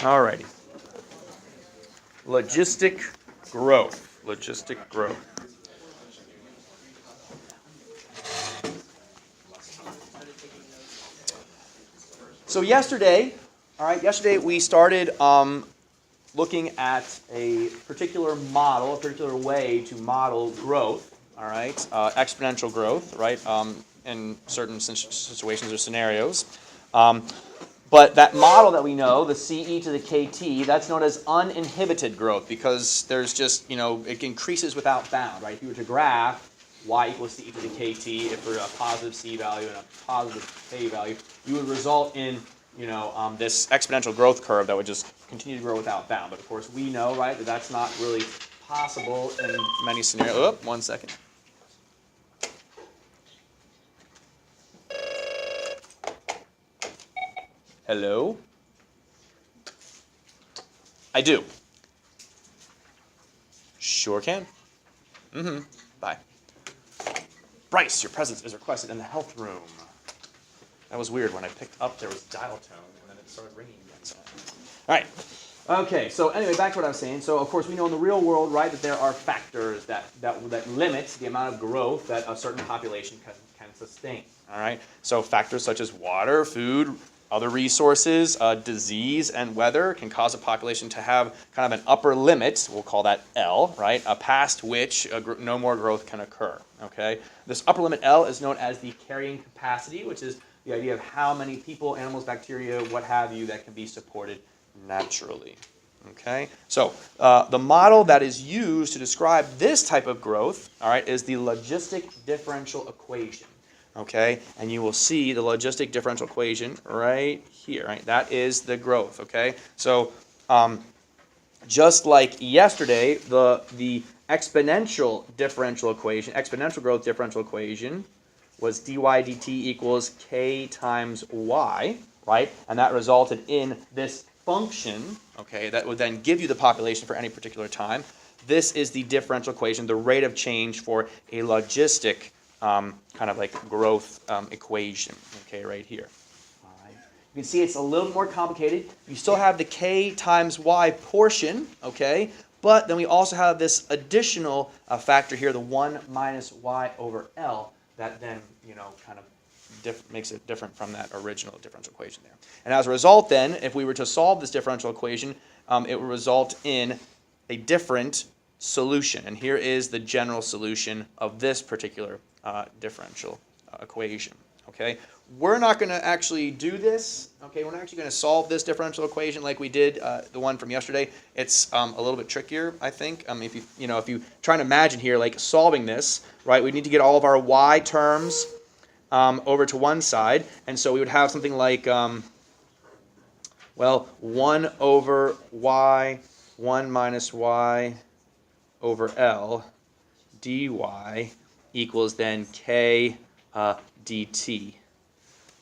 Alrighty. Logistic growth. Logistic growth. So yesterday we started looking at a particular model, a particular way to model growth. All right, exponential growth, right? In certain situations or scenarios. But that model that we know, the CE to the KT, that's known as uninhibited growth because there's just, it increases without bound, right? If you were to graph y equals CE to the KT, if we're a positive C value and a positive K value, you would result in, this exponential growth curve that would just continue to grow without bound. But of course, we know, right, that that's not really possible in many scenarios. Oh, 1 second. Hello? I do. Sure can. Bye. Bryce, your presence is requested in the health room. That was weird. When I picked up, there was dial tone, and then it started ringing again. So. All right. Okay, so anyway, back to what I was saying. So, of course, we know in the real world, right, that there are factors that limit the amount of growth that a certain population can sustain. All right? So factors such as water, food, other resources, disease, and weather can cause a population to have kind of an upper limit, we'll call that L, right, past which no more growth can occur, okay? This upper limit L is known as the carrying capacity, which is the idea of how many people, animals, bacteria, what have you, that can be supported naturally, okay? So the model that is used to describe this type of growth, all right, is the logistic differential equation. Okay, and you will see the logistic differential equation right here, right? That is the growth, okay? So just like yesterday, the exponential differential equation, exponential growth differential equation was dy dt equals k times y, right? And that resulted in this function, okay, that would then give you the population for any particular time. This is the differential equation, the rate of change for a logistic kind of like growth equation, okay, right here. All right. You can see it's a little more complicated. You still have the k times y portion, okay, but then we also have this additional factor here, the 1 minus y over L, that then, kind of makes it different from that original differential equation there. And as a result then, if we were to solve this differential equation, it would result in a different solution. And here is the general solution of this particular differential equation, okay? We're not going to actually do this, okay? We're not actually going to solve this differential equation like we did the one from yesterday. It's a little bit trickier, I think. If you try and imagine here, like solving this, right? We need to get all of our y terms over to one side, and so we would have something like, 1 over y, 1 minus y over L dy equals then k dt.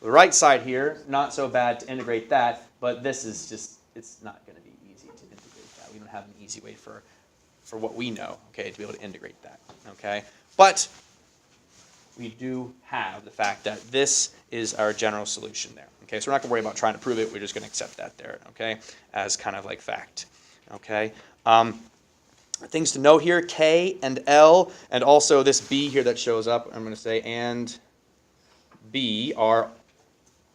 The right side here, not so bad to integrate that, but this is just, it's not going to be easy to integrate that. We don't have an easy way for what we know, okay, to be able to integrate that, okay? But we do have the fact that this is our general solution there, okay? So we're not going to worry about trying to prove it. We're just going to accept that there, okay, as kind of like fact, okay? Things to note here, K and L, and also this B here that shows up, I'm going to say, and B are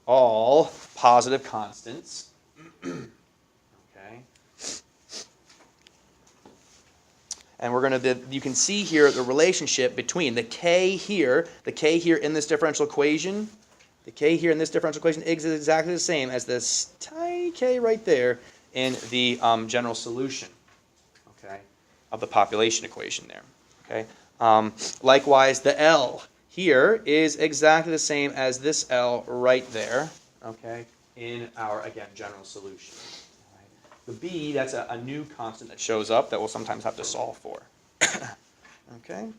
all positive constants. Okay. And we're going to, you can see here the relationship between the K here in this differential equation, the K here in this differential equation is exactly the same as this tiny K right there in the general solution, okay, of the population equation there, okay. Likewise, the L here is exactly the same as this L right there, okay, in our, again, general solution. Right. The B, that's a new constant that shows up that we'll sometimes have to solve for. Okay.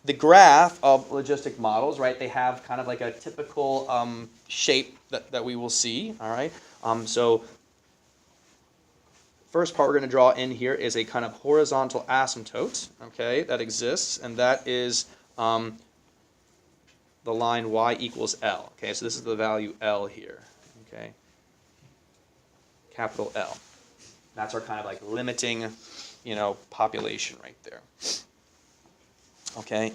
The graph of logistic models, right, they have kind of like a typical shape that we will see, all right. So first part we're going to draw in here is a kind of horizontal asymptote, okay, that exists, and that is the line y equals L. Okay, so this is the value L here. Okay, capital L. That's our kind of like limiting, population right there. Okay.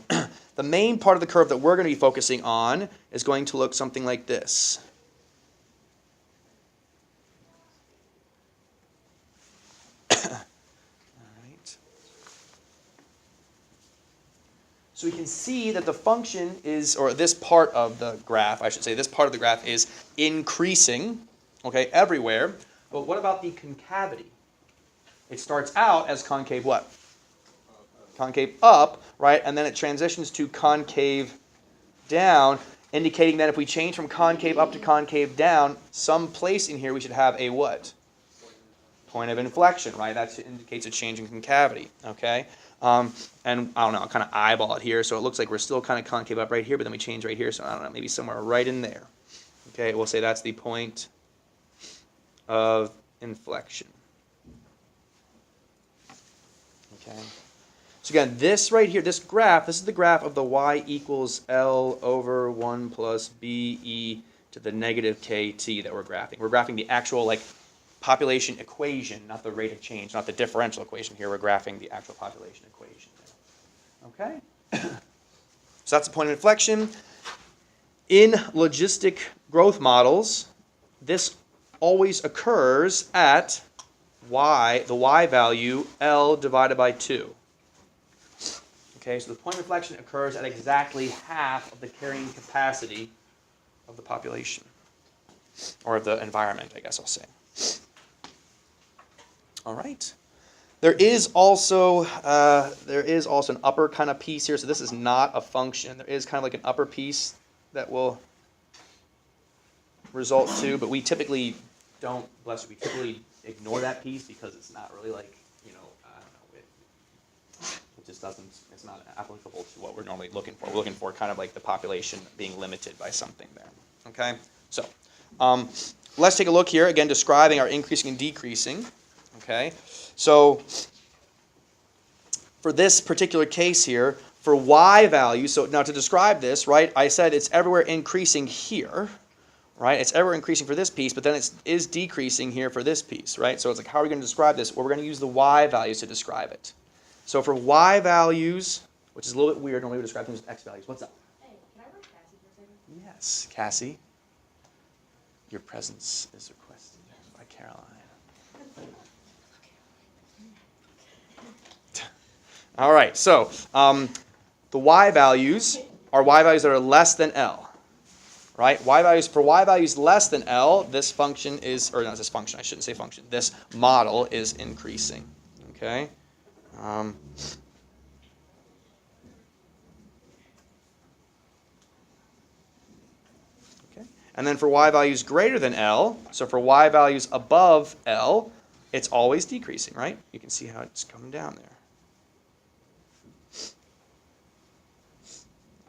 The main part of the curve that we're going to be focusing on is going to look something like this. So we can see that the function is, or this part of the graph, I should say, this part of the graph is increasing, okay, everywhere. But what about the concavity? It starts out as concave what? Concave up, right? And then it transitions to concave down, indicating that if we change from concave up to concave down, some place in here we should have a what? Point of inflection, right? That indicates a change in concavity, okay? And I don't know, I'll kind of eyeball it here, so it looks like we're still kind of concave up right here, but then we change right here, so I don't know, maybe somewhere right in there. Okay, we'll say that's the point of inflection. Okay. So again, this right here, this graph, this is the graph of the y equals L over 1 plus BE to the negative KT that we're graphing. We're graphing the actual, like, population equation, not the rate of change, not the differential equation here. We're graphing the actual population equation. Okay? So that's the point of inflection. In logistic growth models, this always occurs at y, the y value, L divided by 2. Okay, so the point of inflection occurs at exactly half of the carrying capacity of the population, or of the environment, I guess I'll say. All right. There is also an upper kind of piece here. So this is not a function. There is kind of like an upper piece that will result to, but we typically don't. Bless you. We typically ignore that piece because it's not really like I don't know. It just doesn't. It's not applicable to what we're normally looking for. We're looking for kind of like the population being limited by something there. Okay. So let's take a look here again, describing our increasing and decreasing. Okay, so for this particular case here, for y value, so now to describe this, right, I said it's everywhere increasing here, right? It's everywhere increasing for this piece, but then it is decreasing here for this piece, right? So it's like, how are we going to describe this? Well, we're going to use the y values to describe it. So for y values, which is a little bit weird, normally we describe things with x values. What's up? Hey, can I work Cassie for a second? Yes, Cassie, your presence is requested by Caroline. All right, so the y values are y values that are less than L, right? For y values less than L, this function is, or not this function, I shouldn't say function, this model is increasing, okay? And then for y values greater than L, so for y values above L, it's always decreasing, right? You can see how it's coming down there.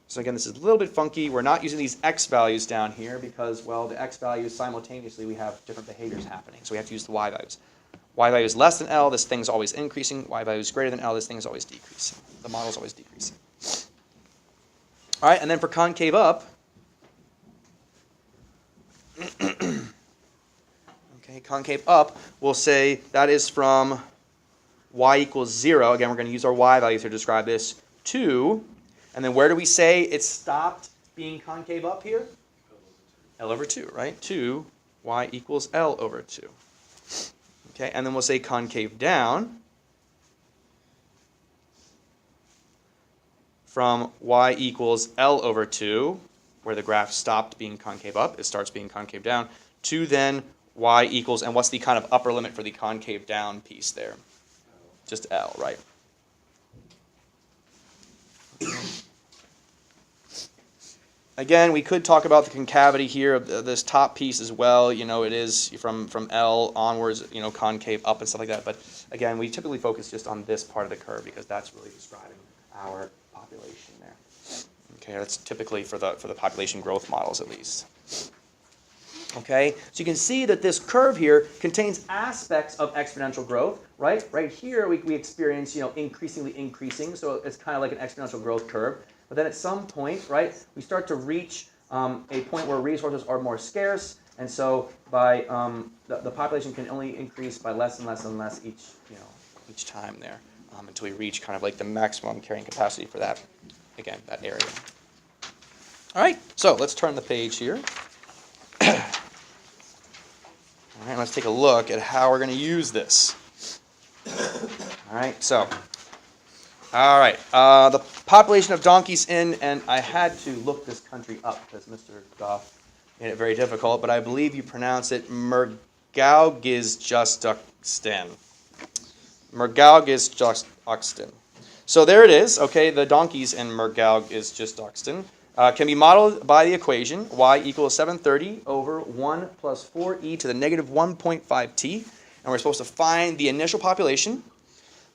So again, this is a little bit funky. We're not using these x values down here because, well, the x values simultaneously we have different behaviors happening. So we have to use the y values. Y value is less than L, this thing's always increasing. Y value is greater than L, this thing is always decreasing. The model's always decreasing. All right, and then for concave up, okay, concave up, we'll say that is from y equals 0. Again, we're going to use our y values to describe this, to, and then where do we say it stopped being concave up here? L over 2, right? To y equals L over 2. Okay, and then we'll say concave down from y equals L over 2, where the graph stopped being concave up, it starts being concave down, to then y equals, and what's the kind of upper limit for the concave down piece there? Just L, right? Again, we could talk about the concavity here of this top piece as well. You know, it is from L onwards, you know, concave up and stuff like that. But again, we typically focus just on this part of the curve because that's really describing our population there. Okay, that's typically for the population growth models at least. Okay, so you can see that this curve here contains aspects of exponential growth, right? Right here we experience, you know, increasingly increasing, so it's kind of like an exponential growth curve. But then at some point, right, we start to reach a point where resources are more scarce, And so by the population can only increase by less and less and less each time there until we reach kind of like the maximum carrying capacity for that, again, that area. All right, so let's turn the page here. All right, let's take a look at how we're going to use this. All right, so, all right, the population of donkeys in, and I had to look this country up because Mr. Goff made it very difficult, but I believe you pronounce it Mergaugizjuxtan. Mergaugizjuxtan. So there it is, okay, the donkeys in Mergaugizjuxtan. Can be modeled by the equation y equals 730 over 1 plus 4e to the negative 1.5t. And we're supposed to find the initial population,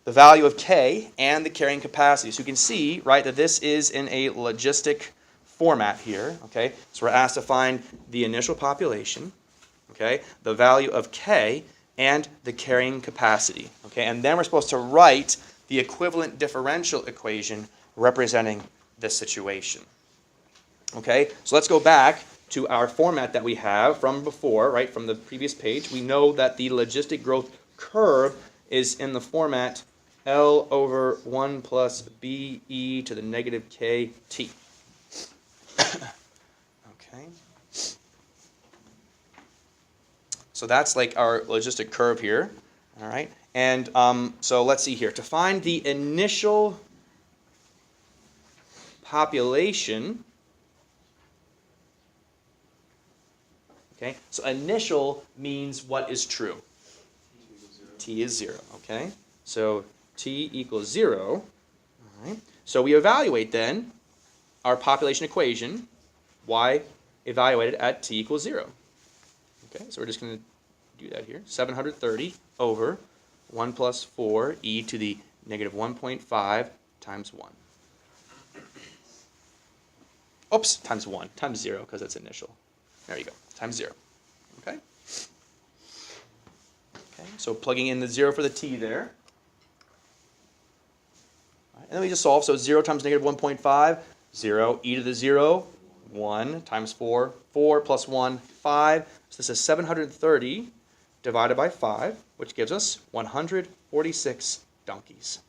the value of k, and the carrying capacity. So you can see, right, that this is in a logistic format here. Okay, so we're asked to find the initial population, okay, the value of k, and the carrying capacity. Okay, and then we're supposed to write the equivalent differential equation representing this situation. Okay, so let's go back to our format that we have from before, right, from the previous page. We know that the logistic growth curve is in the format L over 1 plus BE to the negative KT. Okay. So that's like our logistic curve here, all right? And so let's see here. To find the initial population, okay, so initial means what is true? T is 0, okay? So T equals 0, all right? So we evaluate then our population equation, y evaluated at T equals 0. Okay, so we're just going to do that here. 730 over 1 plus 4 e to the negative 1.5 times 1. Oops, times 1, times 0, because it's initial. There you go, times 0. Okay? Okay, so plugging in the 0 for the t there. All right, and then we just solve. So 0 times negative 1.5, 0, e to the 0, 1 times 4, 4 plus 1, 5. So this is 730 divided by 5, which gives us 146 donkeys.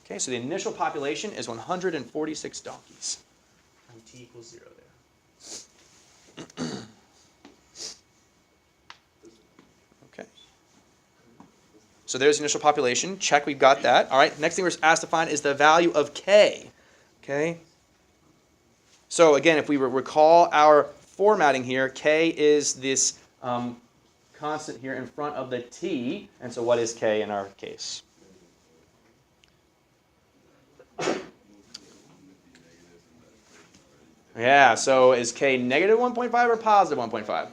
Okay, so the initial population is 146 donkeys. And t equals 0 there. Okay. So there's the initial population. Check, we've got that. All right, next thing we're asked to find is the value of k. Okay. So again, if we recall our formatting here, k is this constant here in front of the t. And so what is k in our case? Yeah, so is k negative 1.5 or positive 1.5?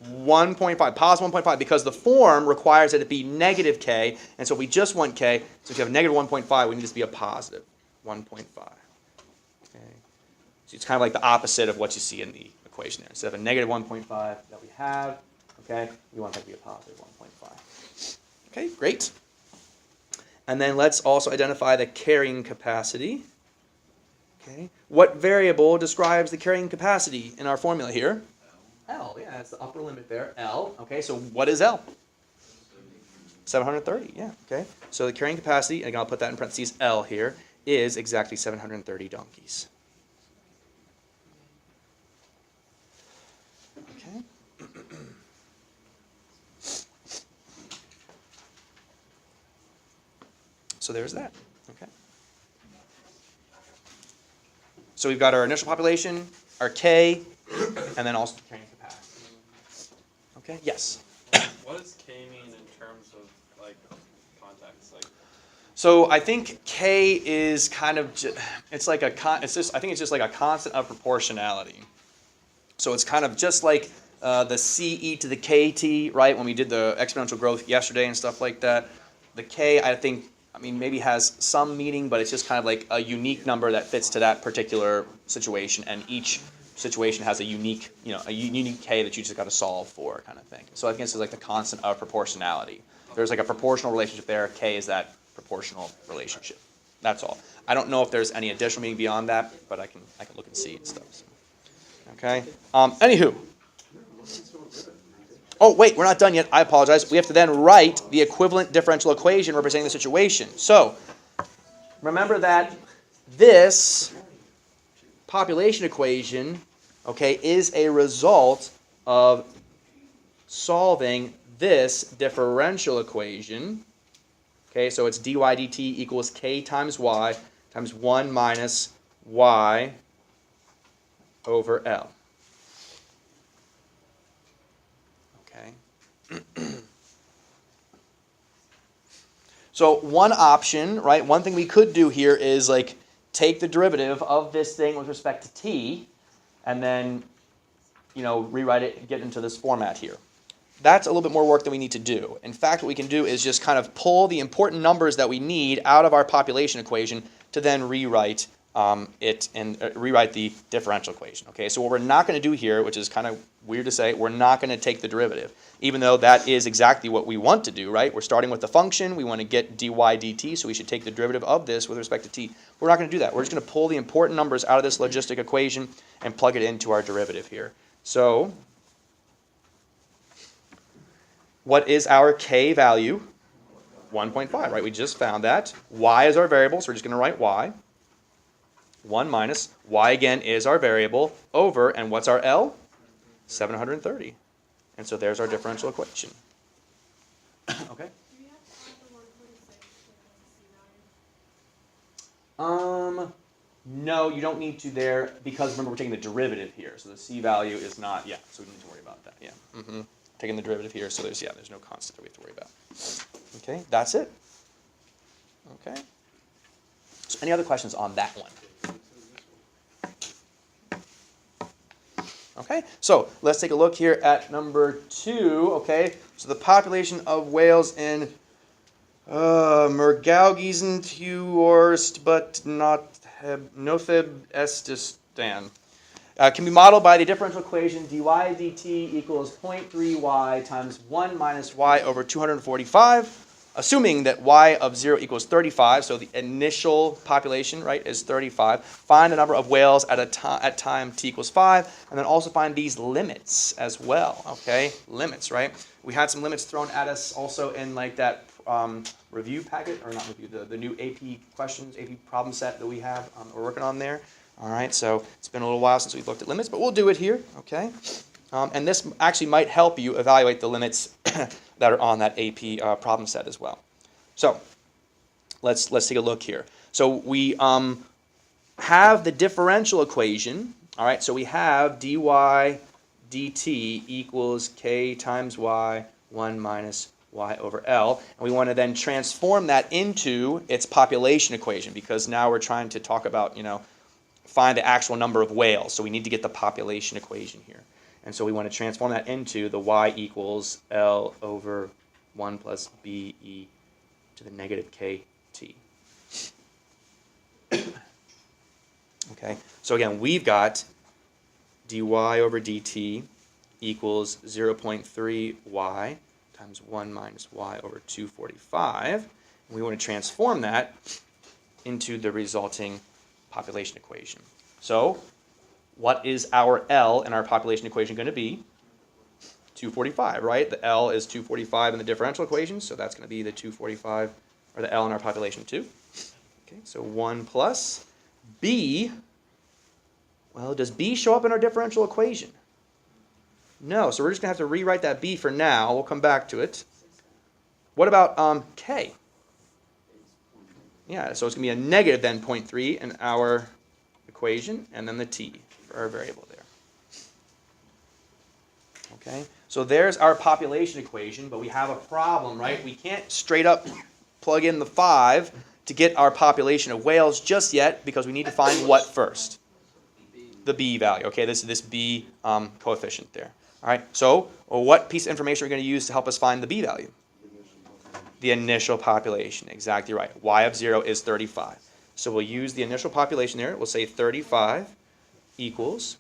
1.5, positive 1.5, because the form requires that it be negative k, and so if we just want k, so if you have negative 1.5, we need this to be a positive 1.5. Okay. So it's kind of like the opposite of what you see in the equation there. Instead of a negative 1.5 that we have, okay, we want that to be a positive 1.5. Okay, great. And then let's also identify the carrying capacity. Okay. What variable describes the carrying capacity in our formula here? L, yeah, that's the upper limit there, L. Okay, so what is L? 730, yeah, okay. So the carrying capacity, and again, I'll put that in parentheses, L here, is exactly 730 donkeys. Okay. So there's that, okay. So we've got our initial population, our K, and then also the carrying capacity. Okay, yes? What does K mean in terms of, like, context? Like, so I think K is kind of, it's like a, I think it's just like a constant of proportionality. So it's kind of just like the CE to the KT, right, when we did the exponential growth yesterday and stuff like that. The K, I think, maybe has some meaning, but it's just kind of like a unique number that fits to that particular situation, and each situation has a unique, a unique K that you just got to solve for, kind of thing. So I think it's like the constant of proportionality. There's like a proportional relationship there. K is that proportional relationship. That's all. I don't know if there's any additional meaning beyond that, but I can look and see and stuff. So. Okay. Anywho. Oh, wait, we're not done yet. I apologize. We have to then write the equivalent differential equation representing the situation. So, remember that this population equation, okay, is a result of solving this differential equation. Okay, so it's dy dt equals k times y times 1 minus y over L. Okay. So one option, right, one thing we could do here is like take the derivative of this thing with respect to t and then, rewrite it and get into this format here. That's a little bit more work than we need to do. In fact, what we can do is just kind of pull the important numbers that we need out of our population equation to then rewrite it and rewrite the differential equation. Okay, so what we're not going to do here, which is kind of weird to say, we're not going to take the derivative, even though that is exactly what we want to do, right? We're starting with the function. We want to get dy dt, so we should take the derivative of this with respect to t. We're not going to do that. We're just going to pull the important numbers out of this logistic equation and plug it into our derivative here. So what is our k value? 1.5, right? We just found that. Y is our variable, so we're just going to write y. 1 minus y again is our variable over, and what's our L? 730. And so there's our differential equation. Okay? Do we have to add the 146 to the C value? No, you don't need to there because remember we're taking the derivative here, so the c value is not, so we don't need to worry about that, Taking the derivative here, so there's no constant that we have to worry about. Okay, that's it. Okay. So any other questions on that one? Okay, so let's take a look here at number 2. Okay, so the population of whales in Mergaugisentuorst, but not Notheb Estistan, can be modeled by the differential equation dy dt equals 0.3y times 1 minus y over 245. Assuming that y of 0 equals 35, so the initial population, right, is 35. Find the number of whales at time t equals 5, and then also find these limits as well, okay? Limits, right? We had some limits thrown at us also in like that review packet, or not review, the new AP questions, AP problem set that we have, we're working on there. All right, so it's been a little while since we've looked at limits, but we'll do it here, okay? And this actually might help you evaluate the limits that are on that AP problem set as well. So let's take a look here. So we have the differential equation. All right, so we have dy dt equals k times y 1 minus y over L. And we want to then transform that into its population equation because now we're trying to talk about, find the actual number of whales. So we need to get the population equation here. And so we want to transform that into the y equals L over 1 plus b e to the negative kt. Okay, so again, we've got dy over dt equals 0.3y times 1 minus y over 245. And we want to transform that into the resulting population equation. So what is our L in our population equation going to be? 245, right? The L is 245 in the differential equation, so that's going to be the 245, or the L in our population too. Okay, so 1 plus B. Well, does B show up in our differential equation? No, so we're just going to have to rewrite that B for now. We'll come back to it. What about K? Yeah, so it's going to be a negative then 0.3 in our equation, and then the T for our variable there. Okay, so there's our population equation, but we have a problem, right? We can't straight up plug in the 5 to get our population of whales just yet because we need to find what first? The B value, okay? This B coefficient there. All right, so what piece of information are we going to use to help us find the B value? The initial population, exactly right. Y of 0 is 35. So we'll use the initial population there. We'll say 35 equals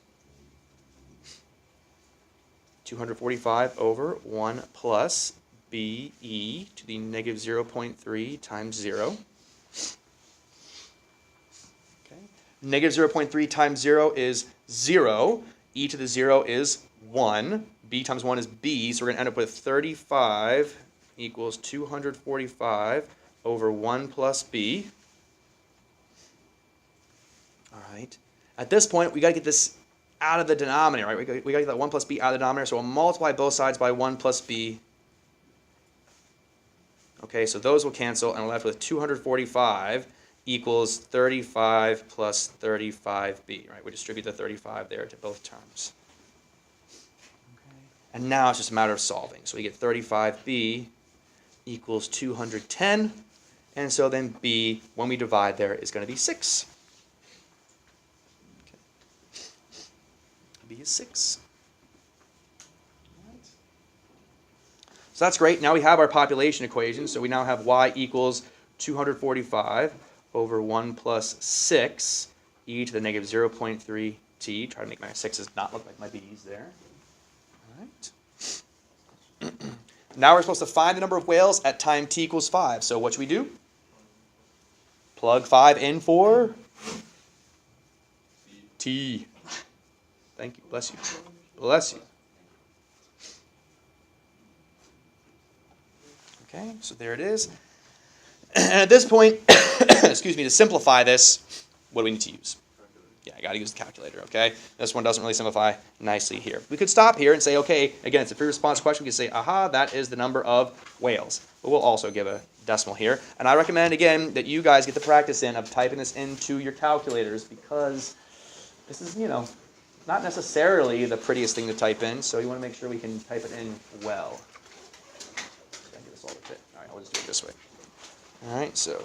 245 over 1 plus BE to the negative 0.3 times 0. Okay. Negative 0.3 times 0 is 0. e to the 0 is 1. B times 1 is b, so we're going to end up with 35 equals 245 over 1 plus b. All right. At this point, we got to get this out of the denominator, right? We got to get that 1 plus b out of the denominator, so we'll multiply both sides by 1 plus b. Okay, so those will cancel, and we're left with 245 equals 35 plus 35b, right? We distribute the 35 there to both terms. Okay. And now it's just a matter of solving. So we get 35b equals 210, and so then b, when we divide there, is going to be 6. Okay. B is 6. So that's great. Now we have our population equation. So we now have y equals 245 over 1 plus 6 e to the negative 0.3 t. Try to make my 6's not look like my b's there. All right. Now we're supposed to find the number of whales at time t equals 5. So what should we do? Plug 5 in for t. Thank you. Bless you. Bless you. Okay, so there it is. And at this point, excuse me, to simplify this, what do we need to use? Yeah, I got to use the calculator, okay? This one doesn't really simplify nicely here. We could stop here and say, okay, again, it's a free response question. We could say, aha, that is the number of whales. But we'll also give a decimal here. And I recommend, again, that you guys get the practice in of typing this into your calculators because this is, not necessarily the prettiest thing to type in. So you want to make sure we can type it in well. All right, I'll just do it this way. All right, so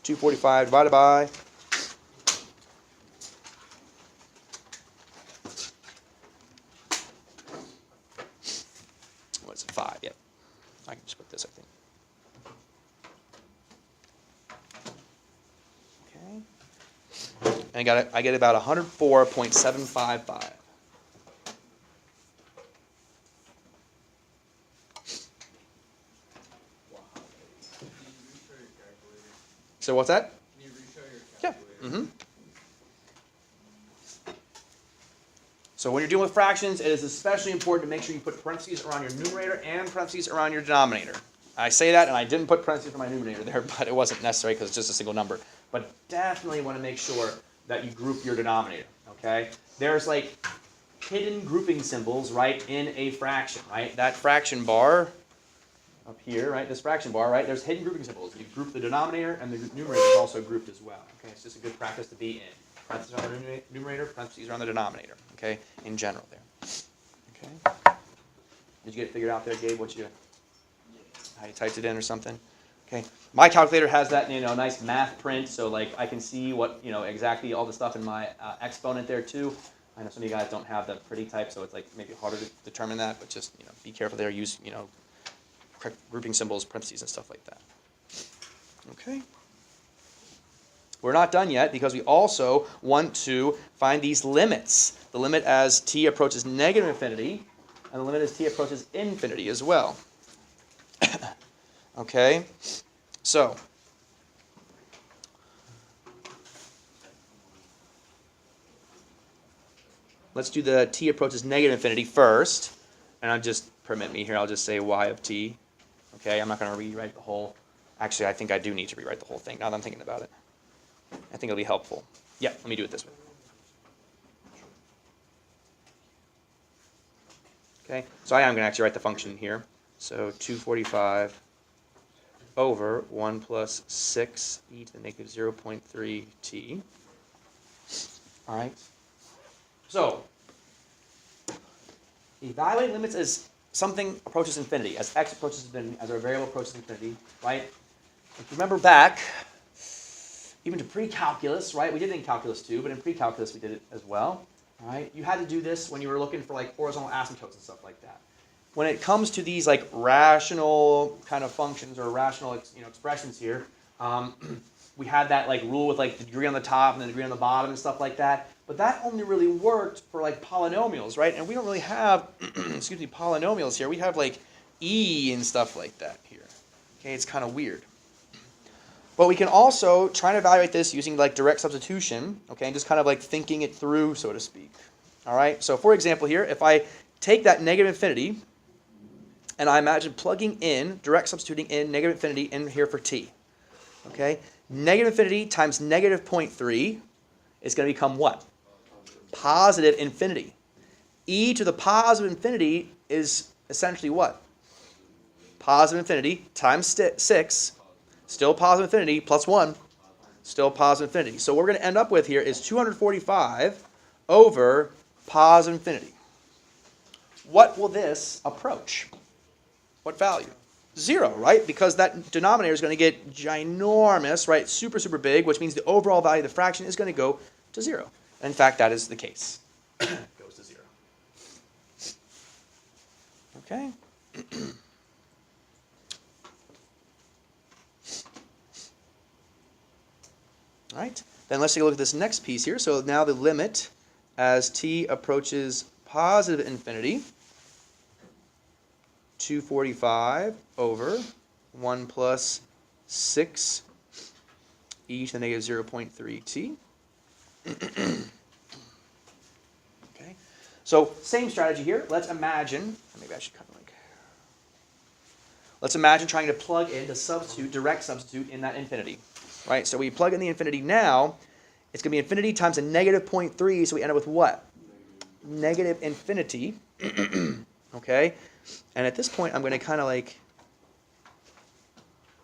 245 divided by what is it? 5. Yep. I can just put this, I think. Okay. And I get about 104.755. So what's that? Can you reshow your calculator? Yeah. Mm-hmm. So when you're dealing with fractions, it is especially important to make sure you put parentheses around your numerator and parentheses around your denominator. I say that, and I didn't put parentheses for my numerator there, but it wasn't necessary because it's just a single number. But definitely want to make sure that you group your denominator, okay? There's like hidden grouping symbols, right, in a fraction, right? That fraction bar up here, right, this fraction bar, right, there's hidden grouping symbols. You group the denominator, and the numerator is also grouped as well, okay? It's just a good practice to be in. Parentheses around the numerator, parentheses around the denominator, okay, in general there. Okay? Did you get it figured out there, Gabe, how you typed it in or something? Okay. My calculator has that, nice math print, so like I can see what, exactly all the stuff in my exponent there too. I know some of you guys don't have the pretty type, so it's like maybe harder to determine that, but just, be careful there. Use, correct grouping symbols, parentheses, and stuff like that. Okay. We're not done yet because we also want to find these limits. The limit as t approaches negative infinity, and the limit as t approaches infinity as well. Okay, so let's do the t approaches negative infinity first, and I'll just, permit me here, I'll just say y of t. Okay, I'm not going to rewrite the whole, actually I think I do need to rewrite the whole thing now that I'm thinking about it. I think it'll be helpful. Yeah, let me do it this way. Okay, so I am going to actually write the function here. So 245 over 1 plus 6 e to the negative 0.3 t. All right. So, evaluate limits as something approaches infinity, as x approaches infinity, as our variable approaches infinity, right? If you remember back, even to pre-calculus, right? We did it in calculus too, but in pre-calculus we did it as well, right? You had to do this when you were looking for like horizontal asymptotes and stuff like that. When it comes to these like rational kind of functions or rational expressions here, we had that like rule with like the degree on the top and the degree on the bottom and stuff like that. But that only really worked for like polynomials, right? And we don't really have, excuse me, polynomials here. We have like e and stuff like that here. Okay, it's kind of weird. But we can also try to evaluate this using like direct substitution, okay, and just kind of like thinking it through, so to speak. All right, so for example here, if I take that negative infinity and I imagine plugging in, direct substituting in negative infinity in here for t. Okay, negative infinity times negative 0.3 is going to become what? Positive infinity. E to the positive infinity is essentially what? Positive infinity times 6, still positive infinity, plus 1, still positive infinity. So what we're going to end up with here is 245 over positive infinity. What will this approach? What value? 0, right? Because that denominator is going to get ginormous, right? Super, super big, which means the overall value of the fraction is going to go to 0. And in fact, that is the case. It goes to 0. Okay? All right, then let's take a look at this next piece here. So now the limit as t approaches positive infinity, 245 over 1 plus 6 e to the negative 0.3t. Okay, so same strategy here. Let's imagine, maybe I should kind of like, let's imagine trying to plug in, to substitute, direct substitute in that infinity. Right, so we plug in the infinity now, it's going to be infinity times a negative 0.3, so we end up with what? Negative infinity. Okay, and at this point I'm going to kind of like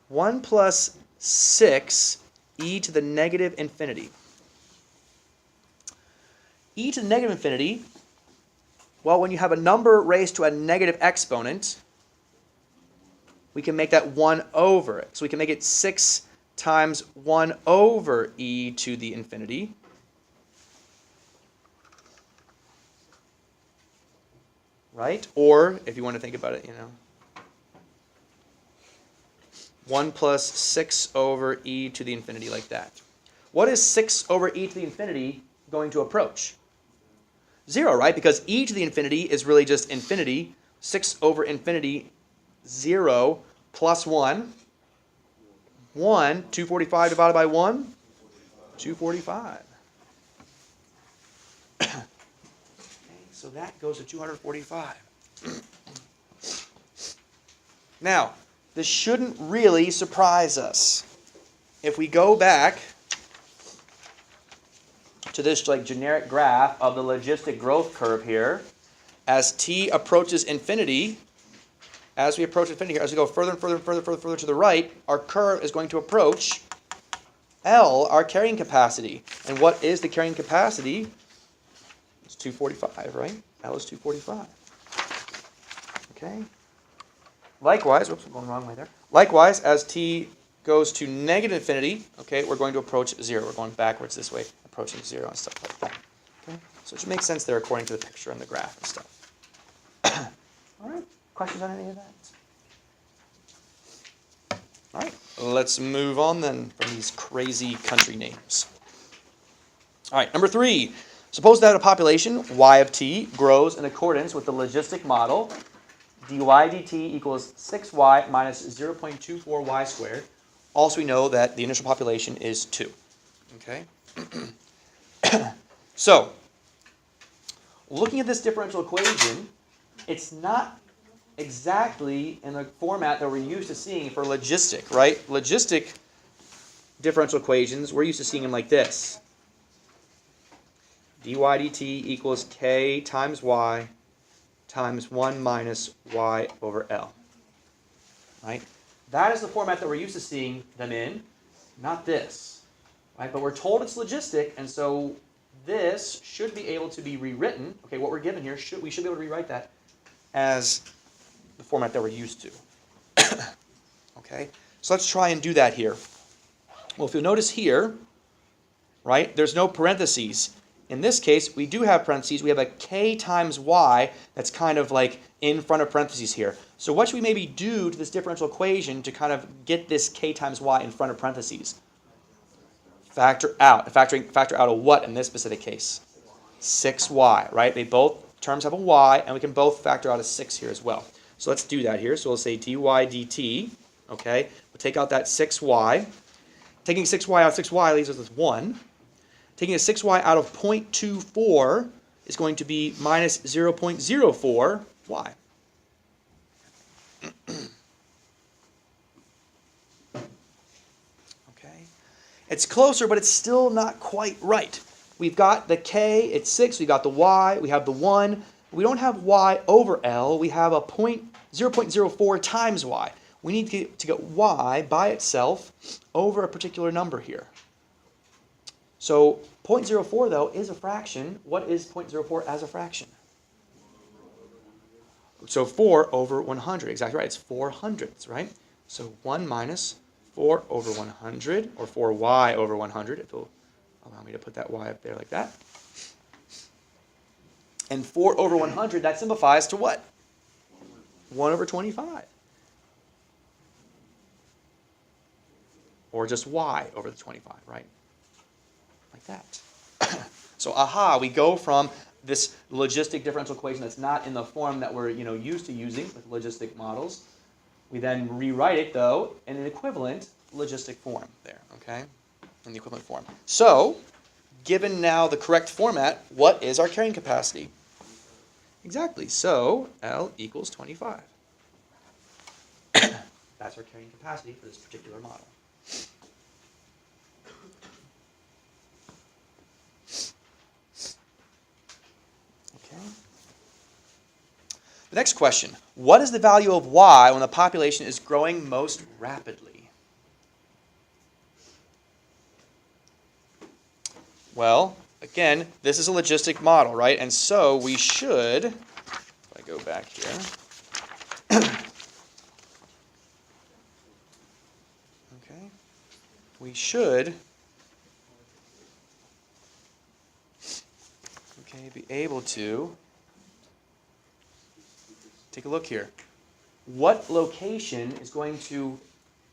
1 plus 6 e to the negative infinity. E to the negative infinity, well, when you have a number raised to a negative exponent, we can make that 1 over it. So we can make it 6 times 1 over e to the infinity. Right? Or, if you want to think about it, 1 plus 6 over e to the infinity like that. What is 6 over e to the infinity going to approach? 0, right? Because e to the infinity is really just infinity. 6 over infinity, 0 plus 1. 1, 245 divided by 1, 245. Okay, so that goes to 245. Now, this shouldn't really surprise us. If we go back to this like generic graph of the logistic growth curve here, as t approaches infinity, as we approach infinity here, as we go further and further and further to the right, our curve is going to approach L, our carrying capacity. And what is the carrying capacity? It's 245, right? L is 245. Okay. Likewise, whoops, I'm going the wrong way there. Likewise, as t goes to negative infinity, okay, we're going to approach 0. We're going backwards this way, approaching 0 and stuff like that. Okay. So it should make sense there according to the picture on the graph and stuff. All right. Questions on any of that? All right, let's move on then from these crazy country names. All right, number 3. Suppose that a population, y of t, grows in accordance with the logistic model, dy dt equals 6y minus 0.24y squared. Also, we know that the initial population is 2. Okay? So, looking at this differential equation, it's not exactly in the format that we're used to seeing for logistic, right? Logistic differential equations, we're used to seeing them like this. dy dt equals k times y times 1 minus y over L. Right? That is the format that we're used to seeing them in, not this. Right? But we're told it's logistic, and so this should be able to be rewritten. Okay, what we're given here, we should be able to rewrite that as the format that we're used to. Okay, so let's try and do that here. Well, if you'll notice here, right, there's no parentheses. In this case, we do have parentheses. We have a k times y that's kind of like in front of parentheses here. So what should we maybe do to this differential equation to kind of get this k times y in front of parentheses? Factor out. Factor out a what in this specific case? 6y, right? They both terms have a y, and we can both factor out a 6 here as well. So let's do that here. So we'll say dy dt, okay? We'll take out that 6y. Taking 6y out of 6y leaves us with 1. Taking a 6y out of 0.24 is going to be minus 0.04 y. Okay, it's closer, but it's still not quite right. We've got the k, it's 6, we got the y, we have the 1. We don't have y over L, we have a 0.04 times y. We need to get y by itself over a particular number here. So 0.04, though, is a fraction. What is 0.04 as a fraction? So 4 over 100, exactly right. It's 4 hundredths, right? So 1 minus 4 over 100, or 4y over 100, if it'll allow me to put that y up there like that. And 4 over 100, that simplifies to what? 1 over 25. Or just y over the 25, right? Like that. So, we go from this logistic differential equation that's not in the form that we're used to using with logistic models. We then rewrite it, though, in an equivalent logistic form there, okay? In the equivalent form. So, given now the correct format, what is our carrying capacity? Exactly. So, L equals 25. That's our carrying capacity for this particular model. Okay. The next question. What is the value of y when the population is growing most rapidly? Well, again, this is a logistic model, right? And so we should, if I go back here, okay, we should, be able to take a look here. What location is going to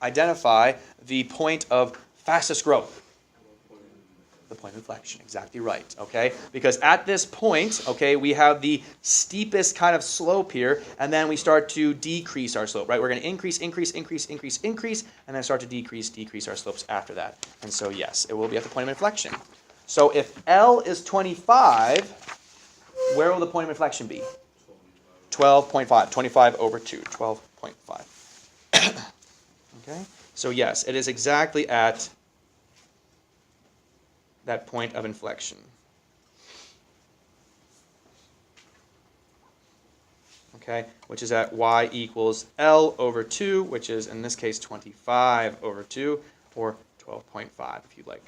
identify the point of fastest growth? The point of inflection, exactly right, okay? Because at this point, okay, we have the steepest kind of slope here, and then we start to decrease our slope, right? We're going to increase, and then start to decrease our slopes after that. And so, yes, it will be at the point of inflection. So if L is 25, where will the point of inflection be? 12.5. 25 over 2, 12.5. Okay? So, yes, it is exactly at that point of inflection. Okay, which is at y equals L over 2, which is, in this case, 25 over 2, or 12.5 if you'd like.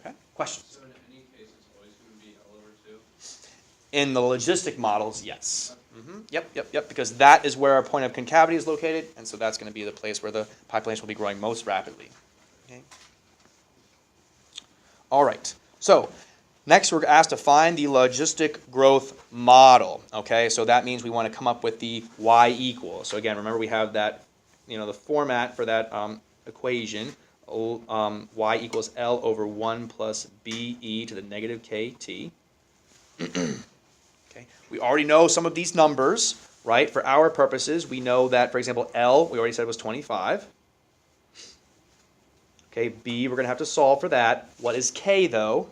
Okay, questions? So in any case, it's always going to be L over 2? In the logistic models, yes. Yep, because that is where our point of concavity is located, and so that's going to be the place where the population will be growing most rapidly. Okay. All right, so next we're asked to find the logistic growth model. Okay, so that means we want to come up with the y equals. So again, remember we have that, the format for that equation, y equals L over 1 plus BE to the negative KT. Okay, we already know some of these numbers, right? For our purposes, we know that, for example, L, we already said was 25. Okay, B, we're going to have to solve for that. What is K, though?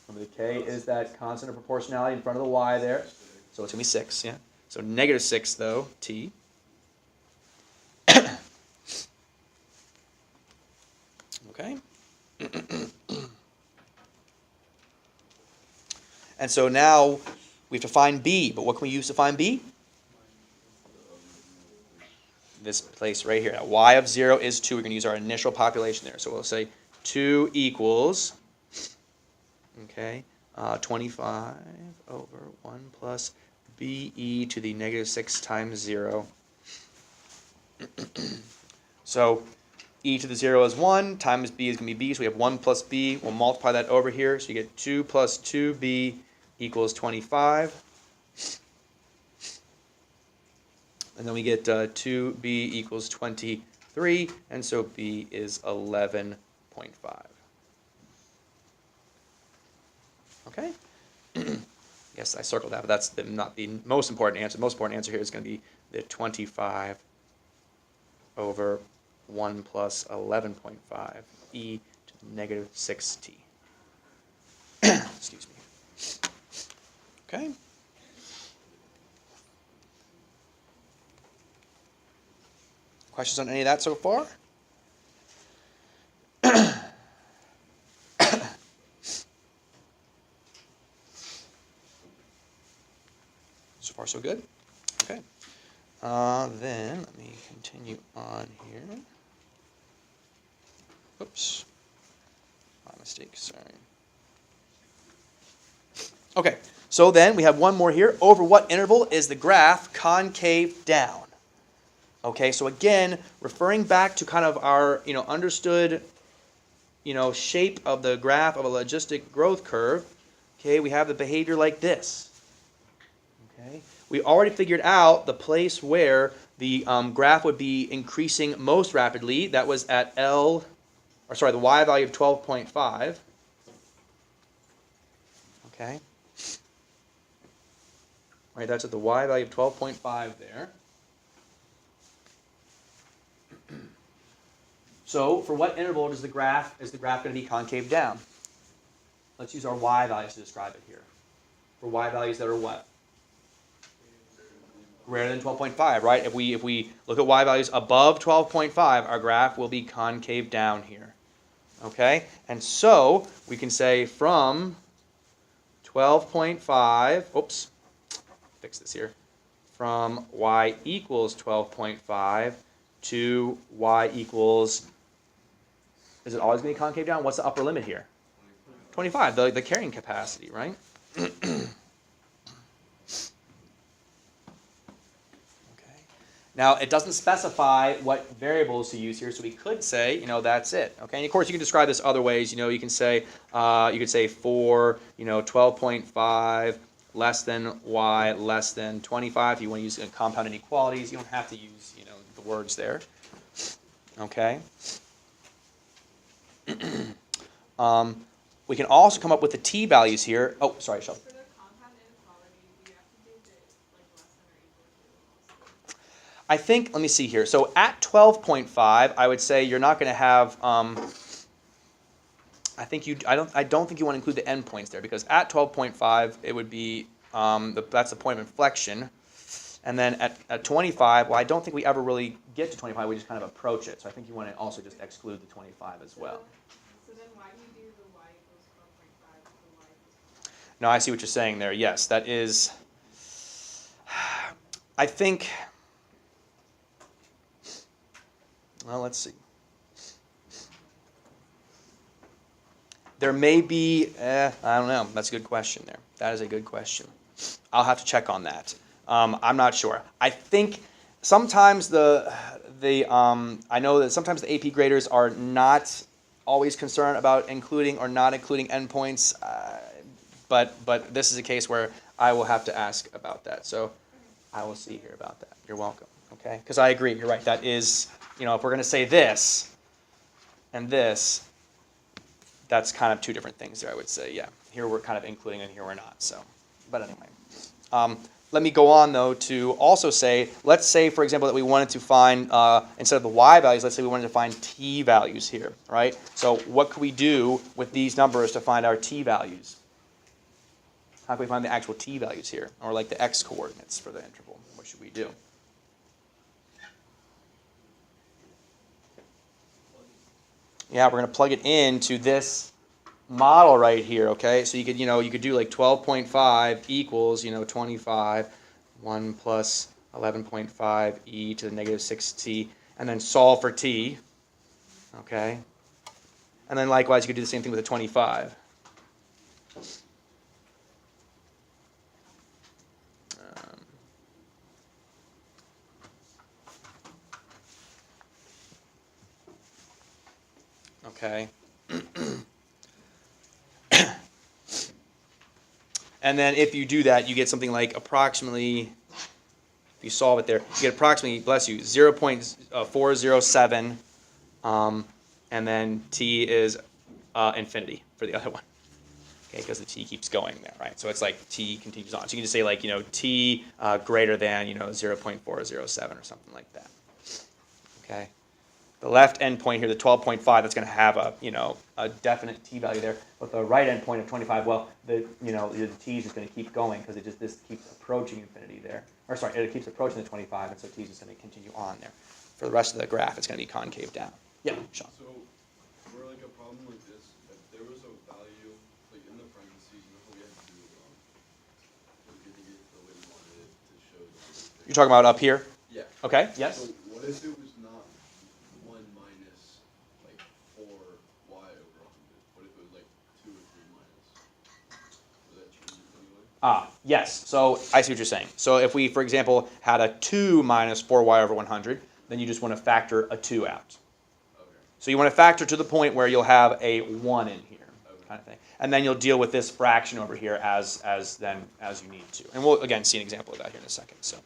Remember, the K is that constant of proportionality in front of the Y there. So it's going to be 6, yeah? So negative 6, though, T. Okay? And so now we have to find B. But what can we use to find B? This place right here. Y of 0 is 2. We're going to use our initial population there. So we'll say 2 equals, okay, 25 over 1 plus BE to the negative 6 times 0. So e to the 0 is 1, times b is going to be b, so we have 1 plus b. We'll multiply that over here, so you get 2 plus 2b equals 25. And then we get 2b equals 23, and so b is 11.5. Okay? Yes, I circled that, but that's not the most important answer. The most important answer here is going to be the 25 over 1 plus 11.5 e to the negative 6t. Excuse me. Okay. Questions on any of that so far? So far, so good? Okay. Then, let me continue on here. Oops. My mistake, sorry. Okay, so then we have one more here. Over what interval is the graph concave down? Okay, so again, referring back to kind of our, understood, shape of the graph of a logistic growth curve. Okay, we have the behavior like this. Okay, we already figured out the place where the graph would be increasing most rapidly. That was at the y value of 12.5. Okay. All right, that's at the y value of 12.5 there. So, for what interval is the graph going to be concave down? Let's use our y values to describe it here. For y values that are what? Greater than 12.5, right? If we look at y values above 12.5, our graph will be concave down here. Okay? And so, we can say from 12.5, oops, fix this here, from y equals 12.5 to y equals, is it always going to be concave down? What's the upper limit here? 25, the carrying capacity, right? Okay. Now, it doesn't specify what variables to use here, so we could say, that's it. Okay, and of course, you can describe this other ways. You can say, for, 12.5 less than y less than 25. If you want to use compound inequalities, you don't have to use, the words there. Okay. We can also come up with the t values here. Oh, sorry, Sheldon. For the compound inequality, do you have to do the less than or equal to also? I think, let me see here. So at 12.5, I would say you're not going to have. I don't think you want to include the endpoints there, because at 12.5 it would be that's the point of inflection, and then at 25, well, I don't think we ever really get to 25. We just kind of approach it. So I think you want to also just exclude the 25 as well. So then why do you do the y equals 12.5 to the y equals 12? No, I see what you're saying there. Yes, that is. I think. Well, let's see. There may be, I don't know. That's a good question there. That is a good question. I'll have to check on that. I'm not sure. I think sometimes I know that sometimes the AP graders are not always concerned about including or not including endpoints, but this is a case where I will have to ask about that. So I will see here about that. You're welcome. Okay? Because I agree. You're right. That is, if we're going to say this and this, that's kind of two different things there, I would say. Yeah. Here we're kind of including and here we're not. So, but anyway. Let me go on, though, to also say, let's say, for example, that we wanted to find, instead of the y values, let's say we wanted to find t values here, right? So what could we do with these numbers to find our t values? How can we find the actual t values here? Or like the x coordinates for the interval? What should we do? Yeah, we're going to plug it into this model right here, okay? So you could do like 12.5 equals, 25, 1 plus 11.5 e to the negative 6t, and then solve for t, okay? And then likewise, you could do the same thing with the 25. Okay. And then if you do that, you get something like approximately, if you solve it there, you get approximately, bless you, 0.407, and then t is infinity for the other one. Okay, because the t keeps going there, right? So it's like t continues on. So you can just say like, t greater than, 0.407 or something like that. Okay. The left endpoint here, the 12.5, that's going to have a, you know, a definite t value there. But the right endpoint of 25, well, the, you know, the t is just going to keep going because it just, this keeps approaching infinity there. Or sorry, it keeps approaching the 25, and so t is just going to continue on there. For the rest of the graph, it's going to be concave down. Yeah, Sean. So, for like a problem like this, if there was a value, like in the parentheses, you know how we had to do, like, to get to the way we wanted it to show the You're talking about up here? Yeah. Okay, yes? So what if it was not 1 minus, like, 4y over 100? What if it was like 2 or 3 minus? Would that change it anyway? Yes. So I see what you're saying. So if we, for example, had a 2 minus 4y over 100, then you just want to factor a 2 out. Okay. So you want to factor to the point where you'll have a 1 in here, Okay. kind of thing. And then you'll deal with this fraction over here as you need to. And we'll, again, see an example of that here in a second. So,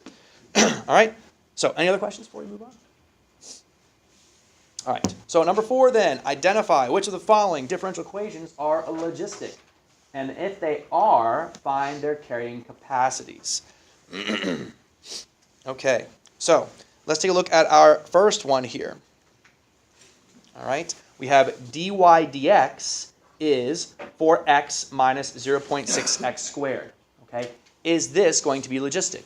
all right. So any other questions before we move on? All right. So number 4 then, identify which of the following differential equations are logistic. And if they are, find their carrying capacities. Okay. So let's take a look at our first one here. All right. We have dy dx is 4x minus 0.6x squared. Okay. Is this going to be logistic?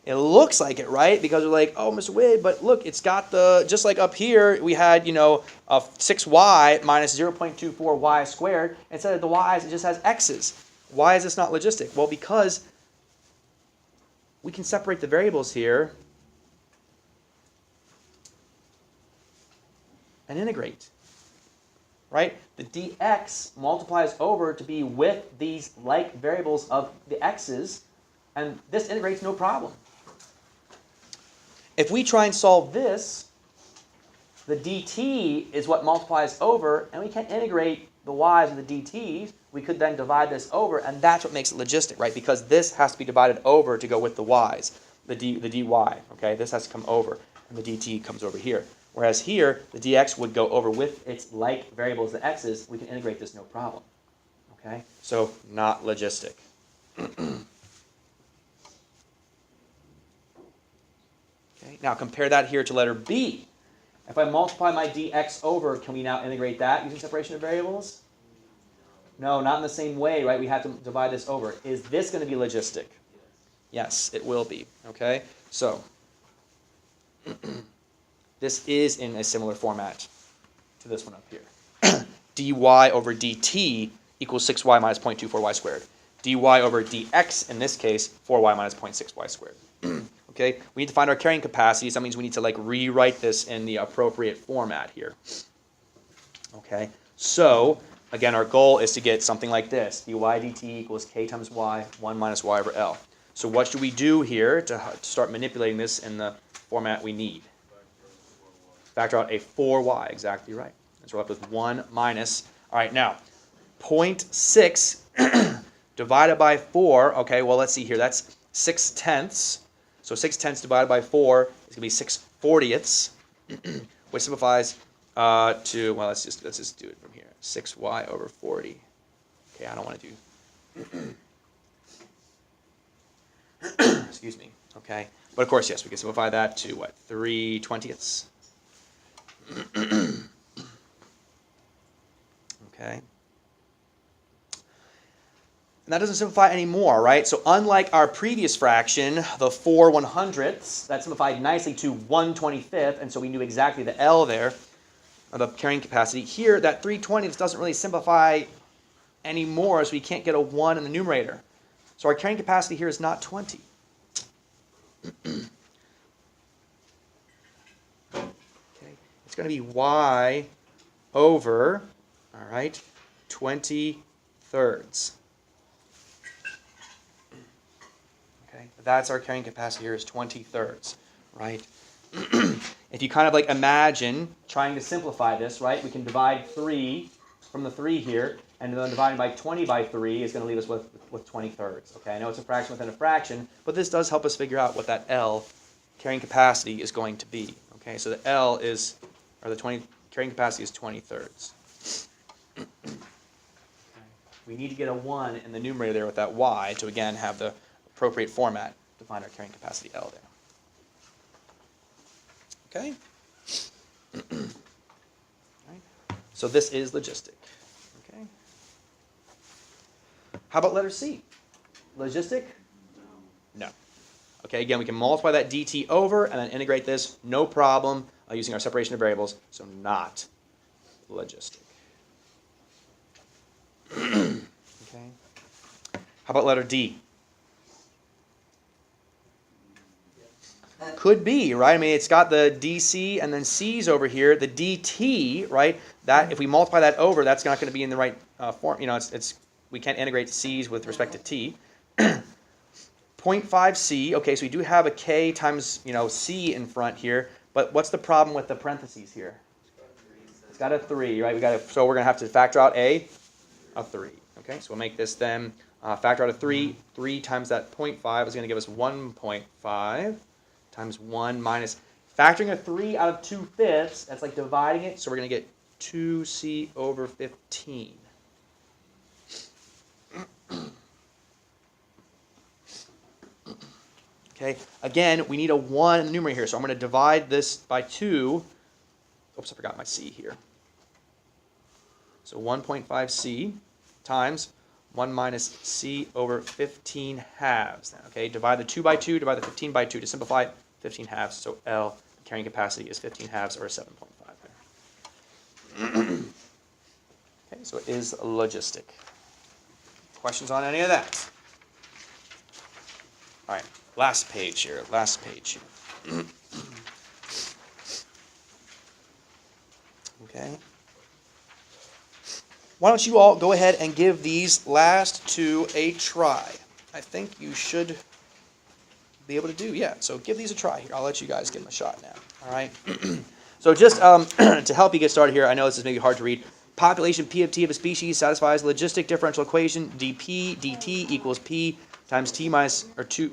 It looks like it, right? Because we're like, oh, Mr. Wade, but look, it's got the, just like up here, we had, you know, 6y minus 0.24y squared. Instead of the y's, it just has x's. Why is this not logistic? Well, because we can separate the variables here and integrate, right? The dx multiplies over to be with these like variables of the x's, and this integrates no problem. If we try and solve this, the dt is what multiplies over, and we can't integrate the y's with the dt's. We could then divide this over, and that's what makes it logistic, right? Because this has to be divided over to go with the y's, the dy, okay? This has to come over, and the dt comes over here. Whereas here, the dx would go over with its like variables, the x's. We can integrate this no problem, okay? So not logistic. Okay, now compare that here to letter B. If I multiply my dx over, can we now integrate that using separation of variables? No, not in the same way, right? We have to divide this over. Is this going to be logistic? Yes, it will be. Okay, so this is in a similar format to this one up here. dy over dt equals 6y minus 0.24y squared. dy over dx, in this case, 4y minus 0.6y squared. Okay, we need to find our carrying capacities. That means we need to like rewrite this in the appropriate format here. Okay, so again, our goal is to get something like this. dy dt equals k times y, 1 minus y over L. So what should we do here to start manipulating this in the format we need? Factor out a 4y, exactly right. And so we're left with 1 minus, all right, now, 0.6 divided by 4, okay, well, let's see here. That's 6/10. So 6/10 divided by 4 is going to be 6/40, which simplifies to, well, let's just do it from here. 6y over 40. Okay, I don't want to do, excuse me, okay. But of course, yes, we can simplify that to what, 3/20. Okay. And that doesn't simplify anymore, right? So unlike our previous fraction, the 4/100ths, that simplified nicely to 1/25th, and so we knew exactly the L there, or the carrying capacity. Here, that 3/20ths doesn't really simplify anymore, so we can't get a 1 in the numerator. So our carrying capacity here is not 20. Okay. It's going to be y over, all right, 20/3. That's our carrying capacity here is 20/3, right? If you kind of like imagine trying to simplify this, right? We can divide 3 from the 3 here, and then dividing by 20 by 3 is going to leave us with 20/3. Okay, I know it's a fraction within a fraction, but this does help us figure out what that L carrying capacity is going to be. Okay, so the L is, or the carrying capacity is 20/3. We need to get a 1 in the numerator there with that y to again have the appropriate format to find our carrying capacity L there. Okay? Right? So this is logistic. Okay. How about letter C? Logistic? No. Okay, again, we can multiply that dt over and then integrate this, no problem, using our separation of variables, so not logistic. Okay. How about letter D? Could be, right? I mean, it's got the dc and then c's over here. The dt, right? That if we multiply that over, that's not going to be in the right form. You know, we can't integrate c's with respect to t. 0.5c. Okay, so we do have a k times c in front here. But what's the problem with the parentheses here? It's got a 3, right? So we're going to have to factor out a 3. Okay, so we'll make this then factor out a 3. 3 times that 0.5 is going to give us 1.5 times 1 minus. Factoring a 3 out of 2/5, that's like dividing it. So we're going to get 2c over 15. Okay, again, we need a 1 in the numerator here, so I'm going to divide this by 2. Oops, I forgot my c here. So 1.5c times 1 minus c over 15 halves. Okay, divide the 2 by 2, divide the 15 by 2 to simplify it, 15 halves. So L, the carrying capacity, is 15 halves, or a 7.5 there. Okay, so it is logistic. Questions on any of that? All right, last page here, Okay. Why don't you all go ahead and give these last two a try? I think you should be able to do, yeah. So give these a try here. I'll let you guys give them a shot now. All right. So just to help you get started here, I know this is maybe hard to read. Population P of t of a species satisfies logistic differential equation dp dt equals p times t minus, or 2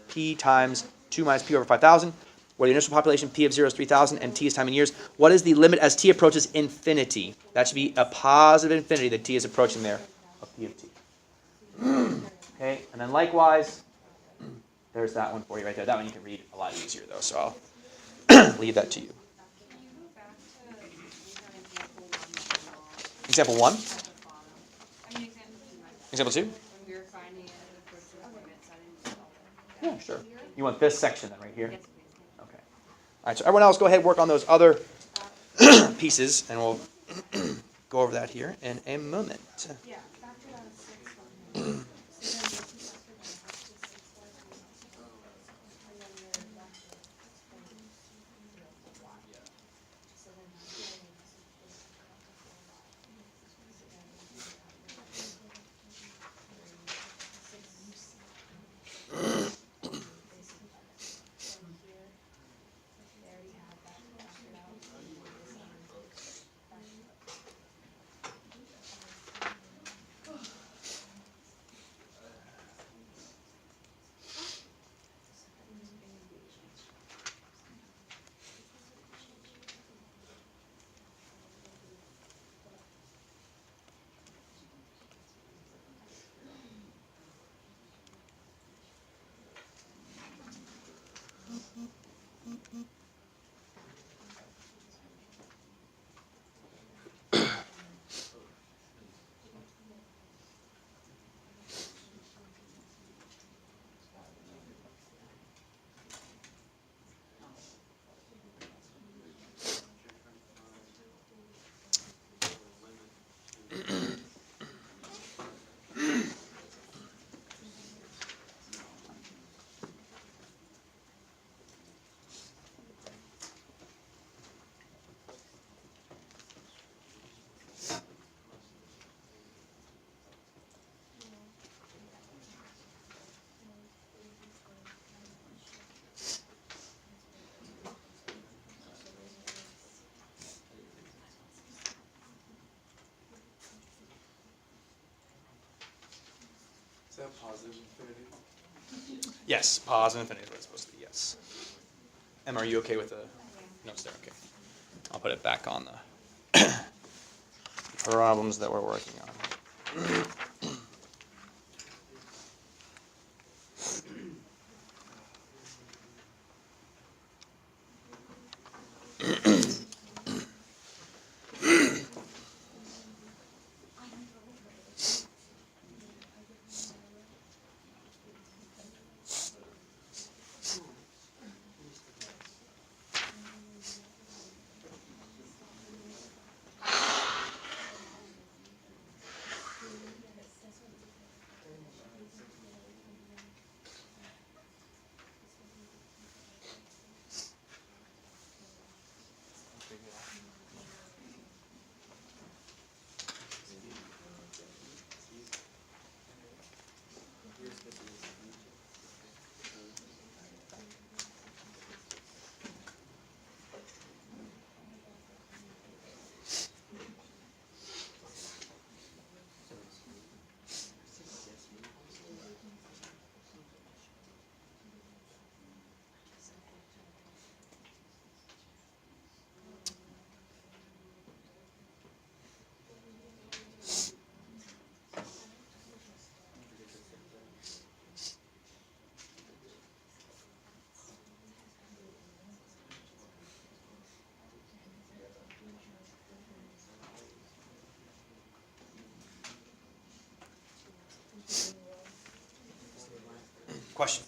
p times 2 minus p over 5,000, where the initial population P of 0 is 3,000 and t is time in years. What is the limit as t approaches infinity? That should be a positive infinity that t is approaching there of P of t. Okay, and then likewise, there's that one for you right there. That one you can read a lot easier though, so I'll leave that to you. Can you go back to, we have Example 1? at the bottom? I mean, example 2. Example 2? When we were finding it, the approach to the limits, I didn't solve it. Yeah, sure. You want this section then right here? Yes, please. Okay. All right, so everyone else go ahead and work on those other pieces, and we'll go over that here in a moment. Yeah, factor out a 6 on here. Is that positive infinity? Yes, positive infinity is what it's supposed to be, yes. Emma, are you okay with the notes there? Okay. I'll put it back on the problems that we're working on. Question?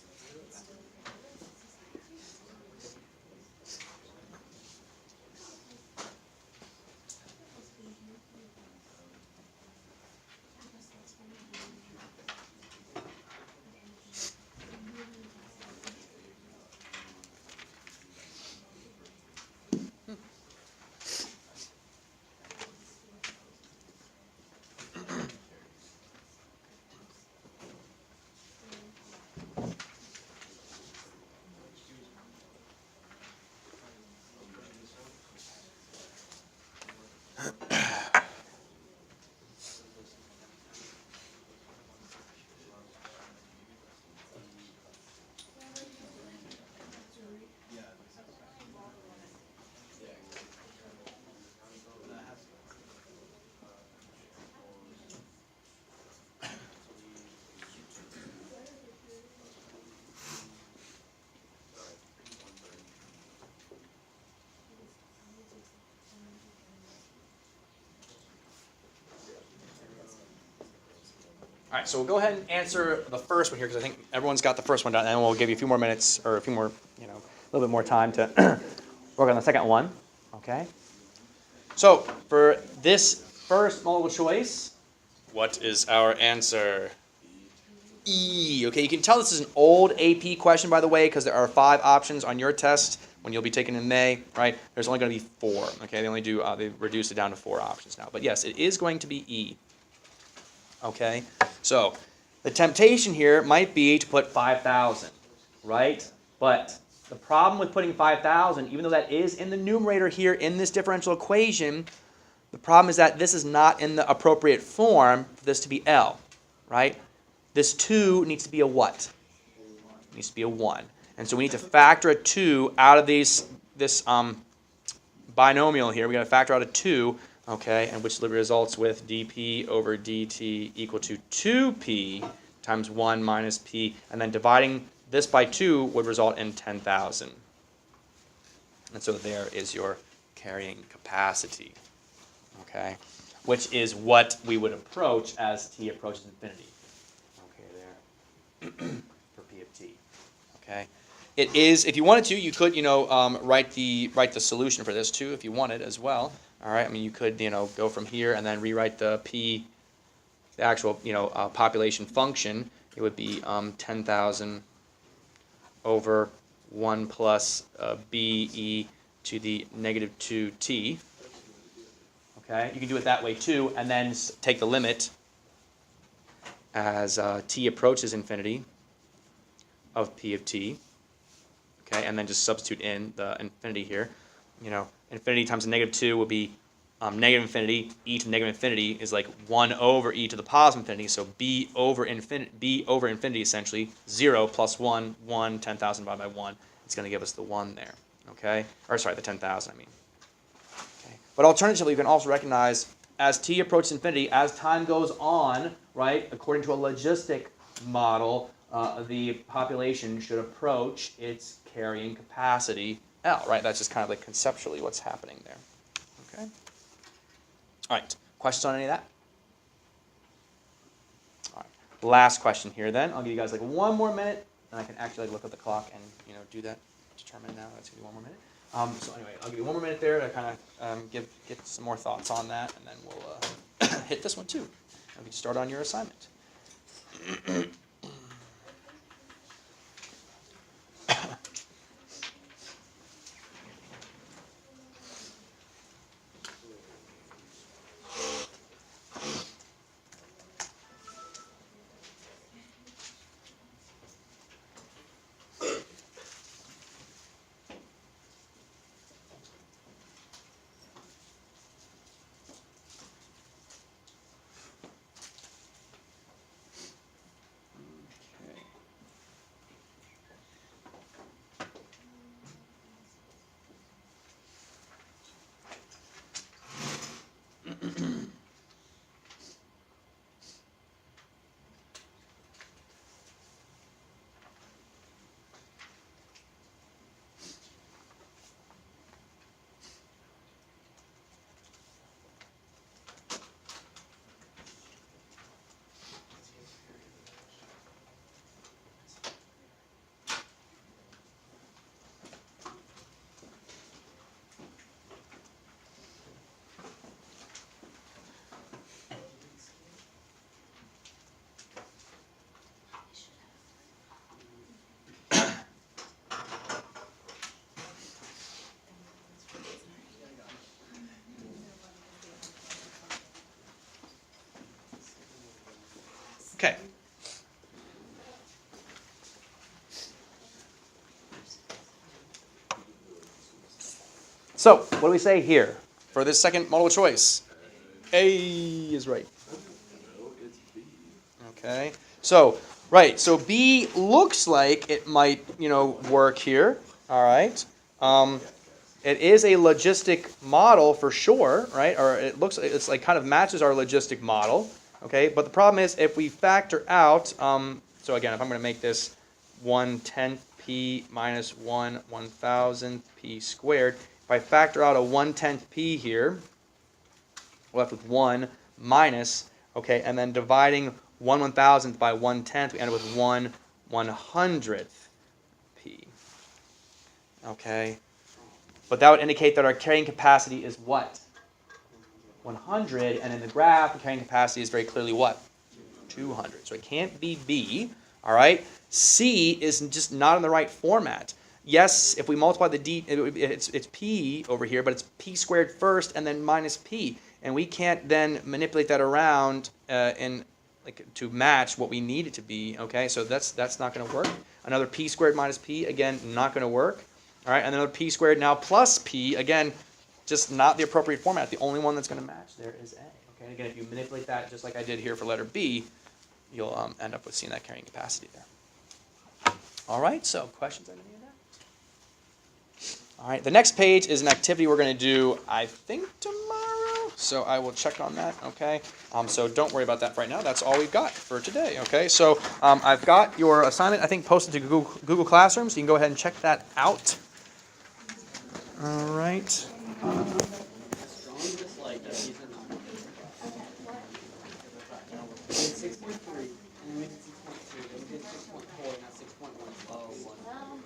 All right, so we'll go ahead and answer the first one here because I think everyone's got the first one down, and we'll give you a few more minutes or a few more, a little bit more time to work on the second one. Okay. So for this first multiple choice, what is our answer? E. Okay, you can tell this is an old AP question, by the way, because there are 5 options on your test when you'll be taking in May, right? There's only going to be 4. Okay, they reduced it down to 4 options now. But yes, it is going to be E. Okay, so the temptation here might be to put 5,000, right? But the problem with putting 5,000, even though that is in the numerator here in this differential equation, the problem is that this is not in the appropriate form for this to be L, right? This 2 needs to be a what? It needs to be a 1. And so we need to factor a 2 out of this binomial here. We're going to factor out a 2. Okay, and which results with dp over dt equal to 2p times 1 minus p, and then dividing this by 2 would result in 10,000. And so there is your carrying capacity, okay, which is what we would approach as t approaches infinity. Okay, there, for p of t, okay. It is, if you wanted to, you could, write the solution for this too, if you wanted as well. All right, I mean, you could, go from here and then rewrite the p, the actual, population function. It would be 10,000 over 1 plus be to the negative 2t. Okay, you can do it that way too, and then take the limit as t approaches infinity of p of t. Okay, and then just substitute in the infinity here. Infinity times the negative 2 will be negative infinity. E to the negative infinity is like 1 over e to the positive infinity. So b over infinity essentially, 0 plus 1, 1, 10,000 divided by 1. It's going to give us the 1 there. Okay? Or sorry, the 10,000, I mean. Okay. But alternatively, you can also recognize as t approaches infinity, as time goes on, right, according to a logistic model, the population should approach its carrying capacity L, right? That's just kind of like conceptually what's happening there. Okay? All right. Questions on any of that? All right. Last question here then. I'll give you guys like 1 more minute, and I can actually look at the clock and do that. Determine now. That's going to be 1 more minute. So anyway, I'll give you 1 more minute there to kind of get some more thoughts on that, and then we'll hit this one too. And we can start on your assignment. Okay. So, what do we say here for this second multiple choice? A is right. No, it's B. Okay. So, right. So B looks like it might, work here. All right. It is a logistic model for sure, right? Or it's like kind of matches our logistic model. Okay. But the problem is if we factor out, so again, if I'm going to make this 1/10 p minus 1/1000 p squared, if I factor out a 1/10 p here, we're left with 1 minus, okay, and then dividing 1/1000th by 1/10, we end up with 1/100th p. Okay, but that would indicate that our carrying capacity is what? 100, and in the graph, the carrying capacity is very clearly what? 200. So it can't be B. All right. C is just not in the right format. Yes, if we multiply the D, it's P over here, but it's P squared first and then minus P. And we can't then manipulate that around to match what we need it to be. Okay, so that's not going to work. Another P squared minus P, again, not going to work. All right, and another P squared now plus P, again, just not the appropriate format. The only one that's going to match there is A. Okay, again, if you manipulate that just like I did here for letter B, you'll end up with seeing that carrying capacity there. All right, so questions on any of that? All right, the next page is an activity we're going to do, I think, tomorrow. So I will check on that, okay? So don't worry about that right now. That's all we've got for today, okay? So I've got your assignment, I think, posted to Google Classroom, so you can go ahead and check that out. All right. We did 6.3, and then we did 6.2, then we did 6.4, now 6.1. Oh, 1.